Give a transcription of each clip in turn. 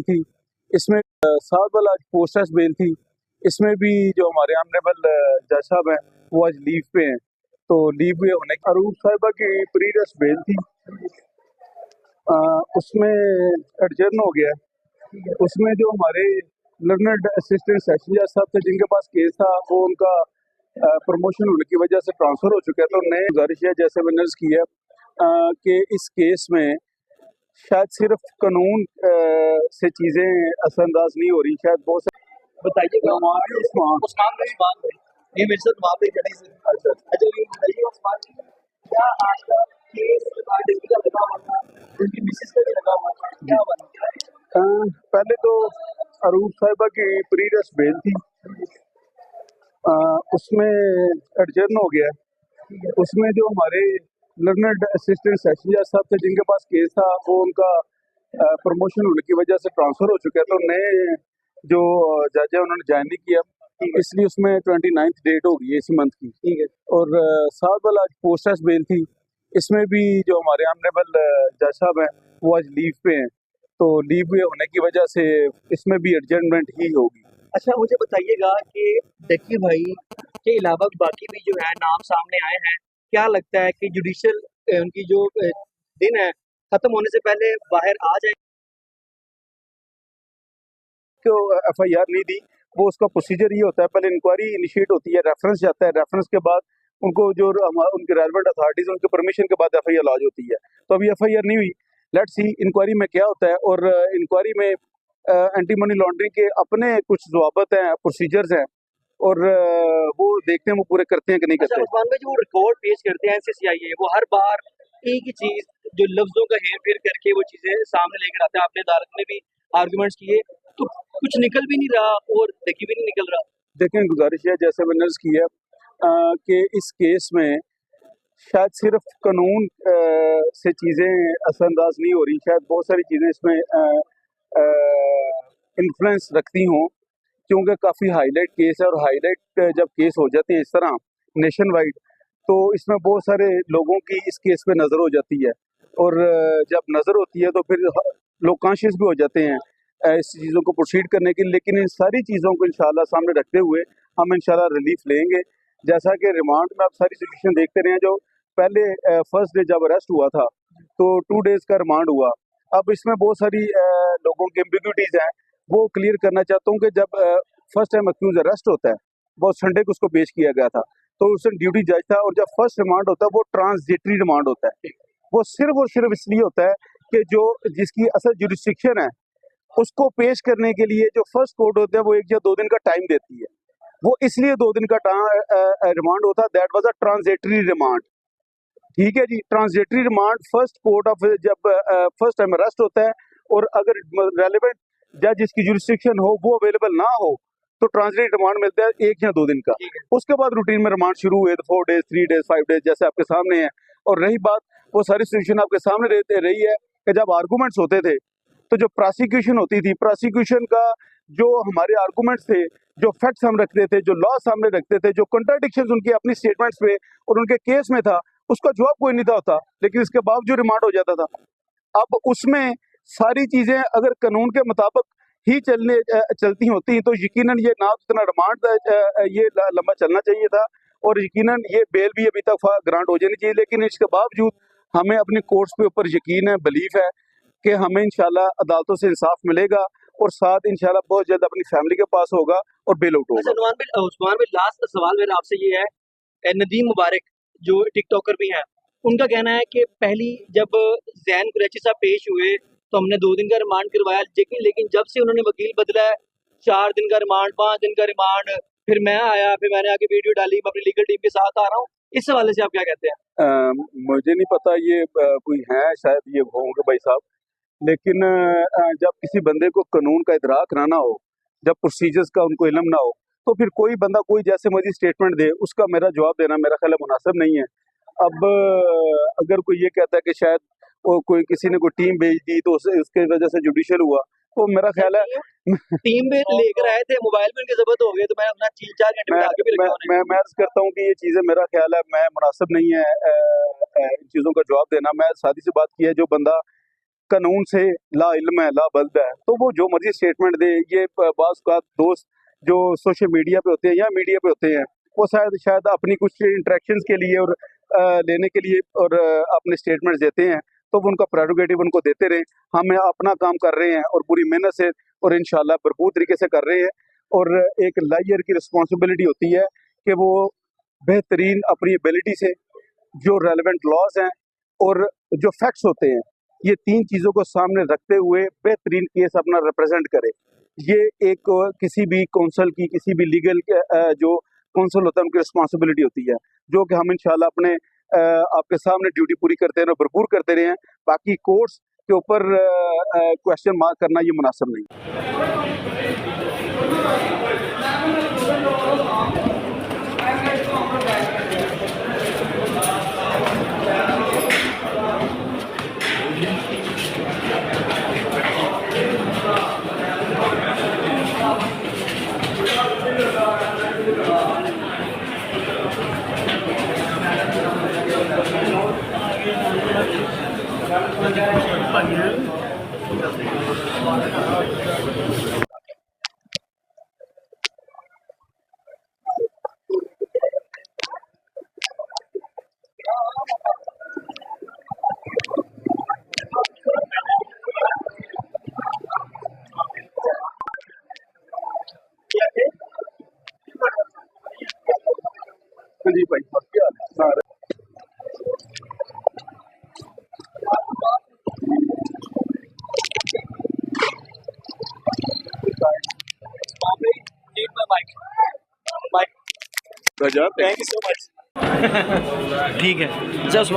थी। इसमें सात वाला आज पोस्टर्स बेल थी। इसमें भी जो हमारे ऑनरेबल जज साहब हैं वो आज लीव पे हैं, तो लीव पे होने अरूब साहिबा की प्रीवियस बेल थी, उसमें एडजर्न हो गया। उसमें जो हमारे लर्नड असिस्टेंट सेशन जज साहब थे जिनके पास केस था, वो उनका प्रमोशन होने की वजह से ट्रांसफ़र हो चुका है। तो नए गुजारिश है, जैसे मैंने अर्ज़ किया कि इस केस में शायद सिर्फ कानून से चीज़ें असरअंदाज नहीं हो रही, शायद बहुत सारे बताइएगा उस्मान उस्मान भाई, ये मेरे साथ वहाँ पे खड़ी से। अच्छा अच्छा, ये बताइए उस्मान जी, क्या आपका केस आरटीसी का लगा हुआ था, उनकी मिसेस का भी लगा हुआ था, क्या बना? पहले तो अरूब साहिबा की प्रीवियस बेल थी, उसमें एडजर्न हो गया। उसमें जो हमारे लर्नड असिस्टेंट सेशन जज साहब थे जिनके पास केस था, वो उनका प्रमोशन होने की वजह से ट्रांसफ़र हो चुका है। तो नए जो जज है उन्होंने ज्वाइन नहीं किया, इसलिए उसमें 29 डेट होगी इसी मंथ की। ठीक है। और सात वाला आज पोस्टर्स बेल थी। इसमें भी जो हमारे ऑनरेबल जज साहब हैं वो आज लीव पे हैं, तो लीव पे होने की वजह से इसमें भी एडजर्नमेंट ही होगी। अच्छा, मुझे बताइएगा कि डक्की भाई के अलावा बाकी भी जो है नाम सामने आए हैं, क्या लगता है कि जुडिशियल उनकी जो दिन है खत्म होने से पहले बाहर आ जाए? को एफआईआर नहीं दी, वो उसका प्रोसीजर ये होता है, पहले इंक्वायरी इनिशिएट होती है, रेफरेंस जाता है, रेफरेंस के बाद उनको जो उनके रेलेवेंट अथॉरिटीज उनके परमिशन के बाद एफआईआर लॉन्च होती है। तो अभी एफआईआर नहीं हुई, लेट्स सी इंक्वायरी में क्या होता है। और इंक्वायरी में एंटी मनी लॉन्ड्रिंग के अपने कुछ ज़वाबत हैं, प्रोसीजर्स हैं, और वो देखते हैं वो पूरे करते हैं कि नहीं अच्छा करते। उस्मान भाई, जो वो रिकॉर्ड पेश करते हैं एनसीसीआई, वो हर बार एक ही चीज, जो लफ्जों का हेर फेर करके वो चीजें सामने लेकर आते हैं। आपने अदालत में भी आर्गुमेंट्स किए, तो कुछ निकल भी नहीं रहा और देखी भी नहीं निकल रहा। देखें, गुजारिश है जैसे मैंने अर्ज़ किया कि इस केस में शायद सिर्फ कानून से चीज़ें असरअंदाज नहीं हो रही, शायद बहुत सारी चीज़ें इसमें इन्फ्लुएंस रखती हों, क्योंकि काफ़ी हाईलाइट केस है। और हाईलाइट जब केस हो जाते हैं इस तरह नेशन वाइड, तो इसमें बहुत सारे लोगों की इस केस पे नज़र हो जाती है। और जब नज़र होती है तो फिर लोग कॉन्शियस भी हो जाते हैं इस चीज़ों को प्रोसीड करने के लिए। लेकिन इन सारी चीज़ों को इंशाल्लाह सामने रखते हुए हम इंशाल्लाह रिलीफ लेंगे। जैसा कि रिमांड में आप सारी सिचुएशन देखते रहे हैं, जो पहले फर्स्ट डे जब अरेस्ट हुआ था तो 2 डेज़ का रिमांड हुआ। अब इसमें बहुत सारी लोगों की एम्बिग्यूटीज़ हैं, वो क्लियर करना चाहता हूँ कि जब फर्स्ट टाइम अक्यूज अरेस्ट होता है, वो संडे को उसको पेश किया गया था, तो उस दिन ड्यूटी जज था। और जब फर्स्ट रिमांड होता है वो ट्रांजिटरी रिमांड होता है, वो सिर्फ और सिर्फ इसलिए होता है कि जो जिसकी असल जुरिस्डिक्शन है उसको पेश करने के लिए जो फर्स्ट कोर्ट होता है वो 1 या 2 दिन का टाइम देती है। वो इसलिए 2 दिन का रिमांड होता है, that was a transitory remand. ठीक है जी, transitory remand first court of जब फर्स्ट टाइम अरेस्ट होता है, और अगर रेलेवेंट जज जिसकी जुरिस्डिक्शन हो वो अवेलेबल ना हो, तो ट्रांजिटरी रिमांड मिलता है 1 या 2 दिन का। उसके बाद रूटीन में रिमांड शुरू हुए, 4 डेज, 3 डेज, 5 डेज, जैसे आपके सामने है। और रही बात, वो सारी सिचुएशन आपके सामने रहते रही है कि जब आर्गूमेंट्स होते थे, तो जो प्रोसिक्यूशन होती थी, प्रोसिक्यूशन का जो हमारे आर्गूमेंट्स थे, जो फैक्ट्स हम रखते थे, जो लॉ सामने रखते थे, जो कंट्राडिक्शंस उनकी अपनी स्टेटमेंट्स पे और उनके केस में था, उसका जवाब कोई नहीं था होता, लेकिन इसके बावजूद रिमांड हो जाता था। अब उसमें सारी चीजें अगर कानून के मुताबिक ही चलती होती तो यकीनन ये ना इतना रिमांड ये लंबा चलना चाहिए था, और यकीनन ये बेल भी अभी तक ग्रांट हो जानी चाहिए। लेकिन इसके बावजूद हमें अपनी कोर्ट्स पे ऊपर यकीन है, बिलीफ है कि हमें इंशाल्लाह अदालतों से इंसाफ मिलेगा, और साथ इंशाल्लाह बहुत जल्द अपनी फैमिली के पास होगा और बेल आउट होगा। उस्मान भाई, लास्ट सवाल मेरा आपसे ये है, नदीम मुबारक जो टिकटॉकर भी हैं, उनका कहना है कि पहली जब जैन कुरैशी साहब पेश हुए तो हमने 2 दिन का रिमांड करवाया, लेकिन जब से उन्होंने वकील बदला है, 4 दिन का रिमांड, 5 दिन का रिमांड, फिर मैं आया, फिर मैंने आके वीडियो डाली, मैं अपनी लीगल टीम के साथ आ रहा हूँ। इस हवाले से आप क्या कहते हैं? मुझे नहीं पता ये कोई है, शायद ये होंगे भाई साहब, लेकिन जब किसी बंदे को कानून का इदराक ना हो, जब प्रोसीजर्स का उनको इल्म ना हो, तो फिर कोई बंदा कोई जैसे मर्जी स्टेटमेंट दे, उसका मेरा जवाब देना मेरा ख्याल है मुनासिब नहीं है। अब अगर कोई ये कहता है कि शायद वो कोई किसी ने कोई टीम भेज दी तो उसके वजह से जुडिशियल हुआ, तो मेरा ख्याल है टीम में लेकर आए थे, मोबाइल में उनके जब्त हो गए, तो मैं अपना 3-4 घंटे में आगे भी रखा उन्हें। मैं अर्ज करता हूँ कि ये चीज़ें मेरा ख्याल है मैं मुनासिब नहीं है इन चीज़ों का जवाब देना। मैं सादी सी बात की है, जो बंदा कानून से ला इल्म है ला बल्द है, तो वो जो मर्जी स्टेटमेंट दे। ये बाज़ का दोस्त जो सोशल मीडिया पे होते हैं या मीडिया पे होते हैं, वो शायद अपनी कुछ इंटरेक्शंस के लिए और लेने के लिए और अपने स्टेटमेंट्स देते हैं, तो वो उनका प्रेरोगेटिव उनको देते रहें। हम अपना काम कर रहे हैं और पूरी मेहनत से और इंशाल्लाह भरपूर तरीके से कर रहे हैं। और एक लायर की रिस्पॉन्सिबिलिटी होती है कि वो बेहतरीन अपनी एबिलिटी से जो रेलेवेंट लॉज हैं और जो फैक्ट्स होते हैं, ये 3 चीज़ों को सामने रखते हुए बेहतरीन केस अपना रिप्रेजेंट करे। ये एक किसी भी कौंसल की, किसी भी लीगल जो कौंसल होता है उनकी रिस्पॉन्सिबिलिटी होती है, जो कि हम इंशाल्लाह अपने आपके सामने ड्यूटी पूरी करते रहे, भरपूर करते रहे हैं। बाकी कोर्ट्स के ऊपर क्वेश्चन मार्क करना ये मुनासिब नहीं। हाँ जी भाई, क्या हाल है? Thank you so much. ठीक है, जस्ट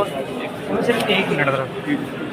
सिर्फ 1 मिनट।